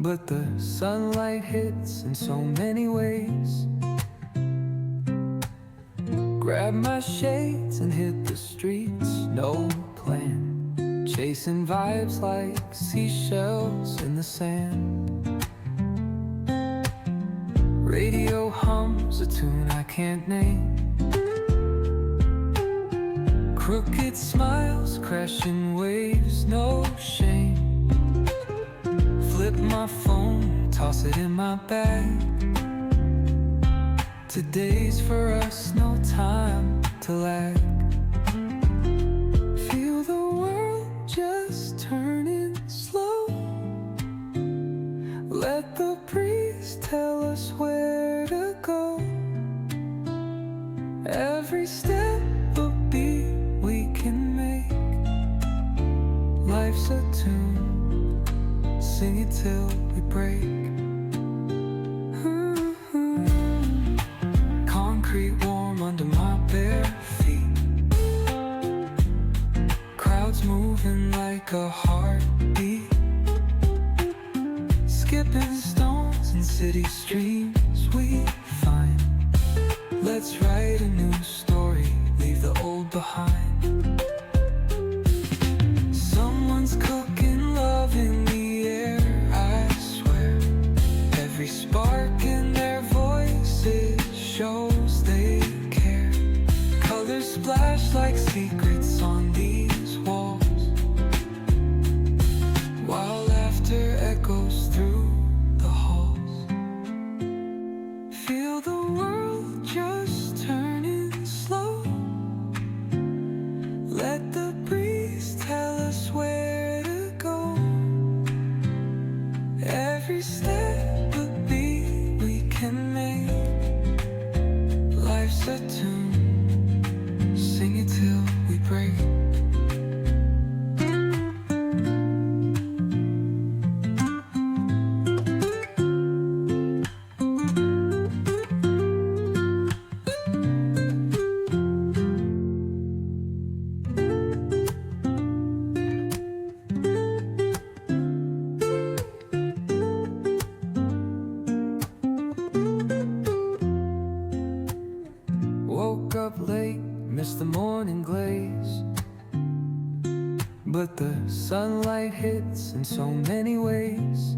but the sunlight hits in so many ways. Grab my shades and hit the streets, no plan, chasing vibes like seashells in the sand. Radio hums a tune I can't name. Crooked smiles, crashing waves, no shame. Flip my phone, toss it in my bag. Today's for us, no time to lag. Feel the world just turning slow. Let the breeze tell us where to go. Every step a beat we can make. Life's a tune, sing it till we break. Concrete warm under my bare feet. Crowds moving like a heartbeat. Skipping stones in city streams we find. Let's write a new story, leave the old behind. Someone's cooking love in the air, I swear. Every spark in their voices shows they care. Colors splash like secrets on these walls, while laughter echoes through the halls. Feel the world just turning slow. Let the breeze tell us where to go. Every step a beat we can make. Life's a tune, sing it till we break. Woke up late, missed the morning glaze, but the sunlight hits in so many ways.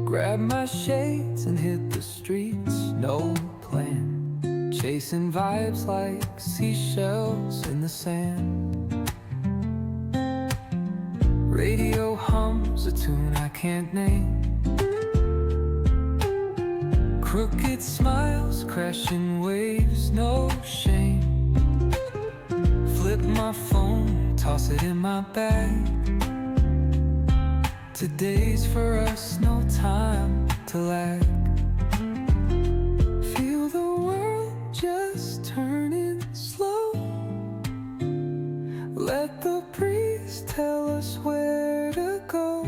Grab my shades and hit the streets, no plan, chasing vibes like seashells in the sand. Radio hums a tune I can't name. Crooked smiles, crashing waves, no shame. Flip my phone, toss it in my bag. Today's for us, no time to lag. Feel the world just turning slow. Let the breeze tell us where to go.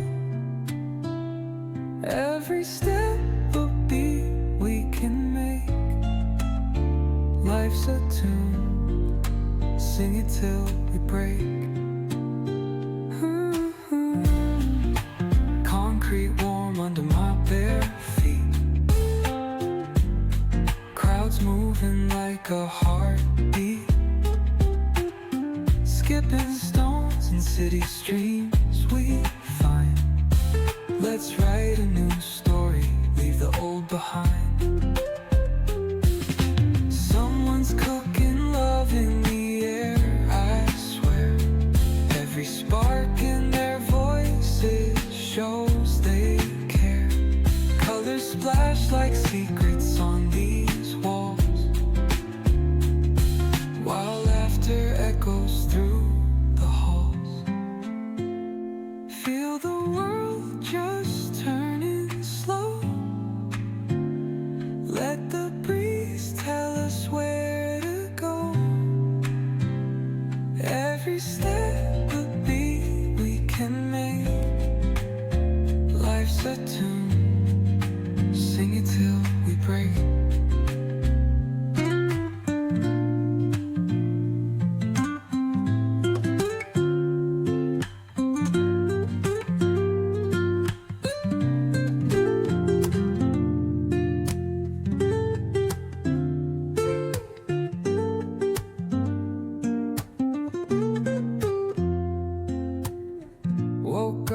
Every step a beat we can make. Life's a tune, sing it till we break. Concrete warm under my bare feet. Crowds moving like a heartbeat. Skipping stones in city streams we find. Let's write a new story, leave the old behind. Someone's cooking love in the air, I swear. Every spark in their voices shows they care. Colors splash like secrets on these walls, while laughter echoes through the halls. Feel the world just turning slow. Let the breeze tell us where to go. Every step a beat we can make. Life's a tune, sing it till we break.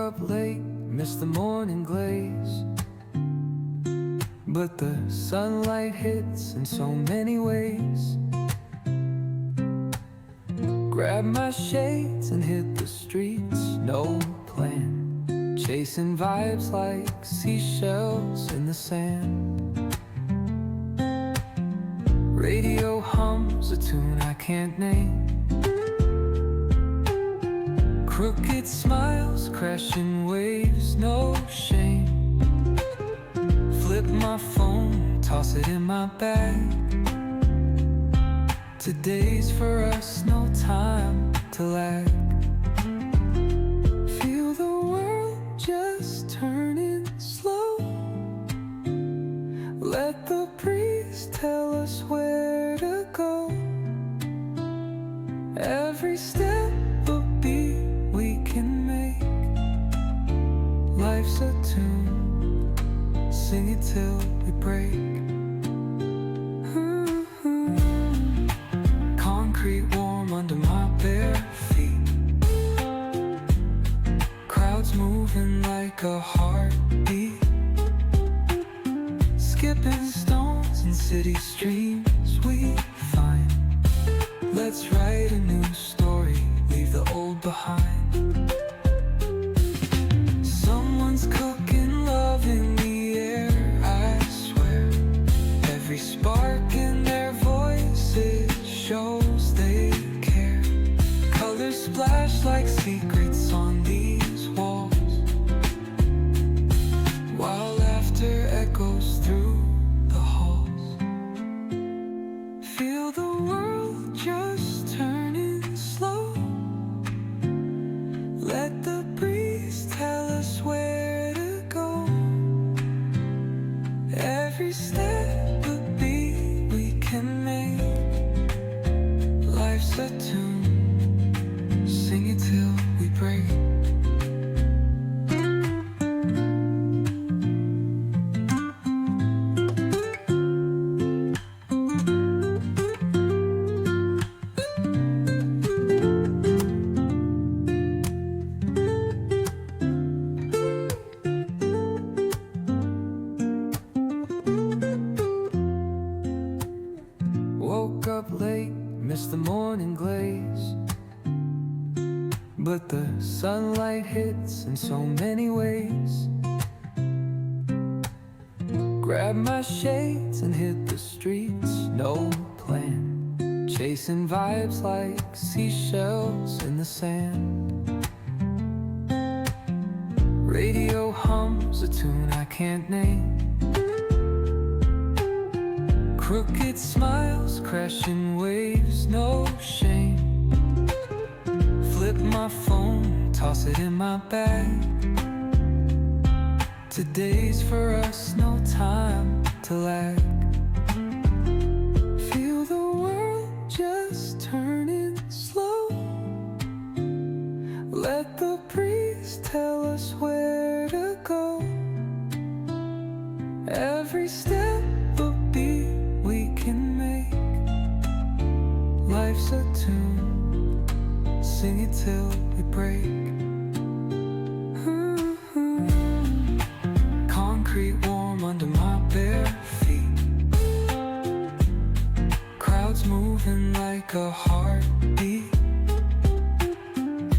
up late, missed the morning glaze, but the sunlight hits in so many ways. Grabbed my shades and hit the streets, no plan, chasing vibes like seashells in the sand. Radio hums a tune I can't name, crooked smiles, crashing waves, no shame. Flip my phone, toss it in my bag. Today's for us, no time to lag. Feel the world just turning slow. Let the breeze tell us where to go. Every step a beat we can make. Life's a tune, sing it till we break. Concrete warm under my bare feet, crowds moving like a heartbeat, skipping stones in city streams we find. Let's write a new story, leave the old behind. Someone's cooking love in the air, I swear. Every spark in their voices shows they care. Colors splash like secrets on these walls, while laughter echoes through the halls. Feel the world just turning slow. Let the breeze tell us where to go. Every step a beat we can make. Life's a tune, sing it till we break. Woke up late, missed the morning glaze, but the sunlight hits in so many ways. Grabbed my shades and hit the streets, no plan, chasing vibes like seashells in the sand. Radio hums a tune I can't name, crooked smiles, crashing waves, no shame. Flip my phone, toss it in my bag. Today's for us, no time to lag. Feel the world just turning slow. Let the breeze tell us where to go. Every step a beat we can make. Life's a tune, sing it till we break. Concrete warm under my bare feet, crowds moving like a heartbeat,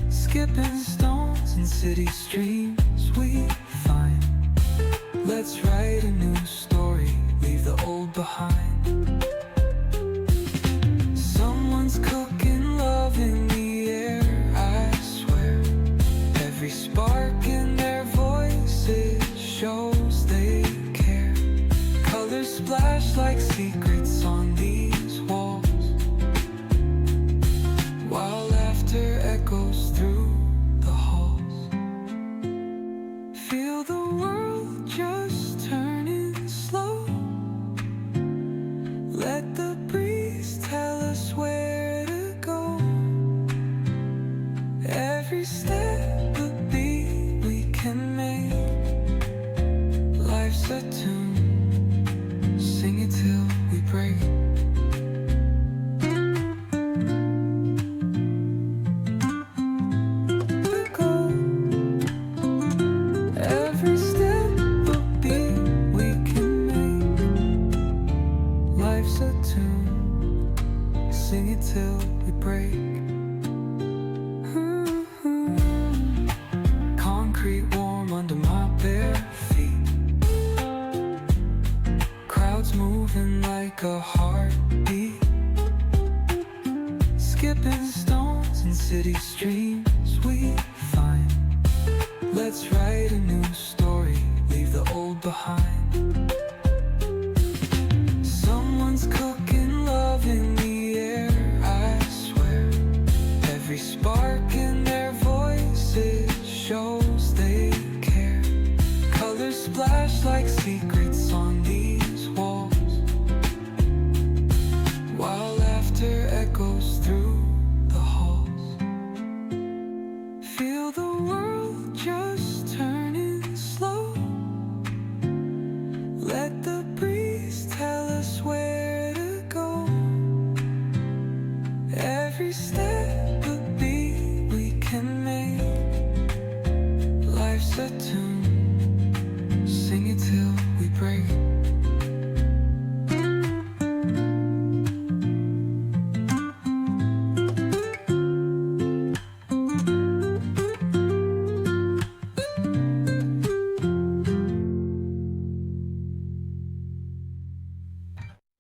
skipping stones in city streams we find. Let's write a new story, leave the old behind. Someone's cooking love in the air, I swear. Every spark in their voices shows they care. Colors splash like secrets on these walls, while laughter echoes through the halls. Feel the world just turning slow. Let the breeze tell us where to go. Every step a beat we can make. Life's a tune, sing it till we Let's write a new story, leave the old behind. Someone's cooking love in the air, I swear. Every spark in their voices shows they care. Colors splash like secrets on these walls, while laughter echoes through the halls. Feel the world just turning slow. Let the breeze tell us where to go. Every step a beat we can make. Life's a tune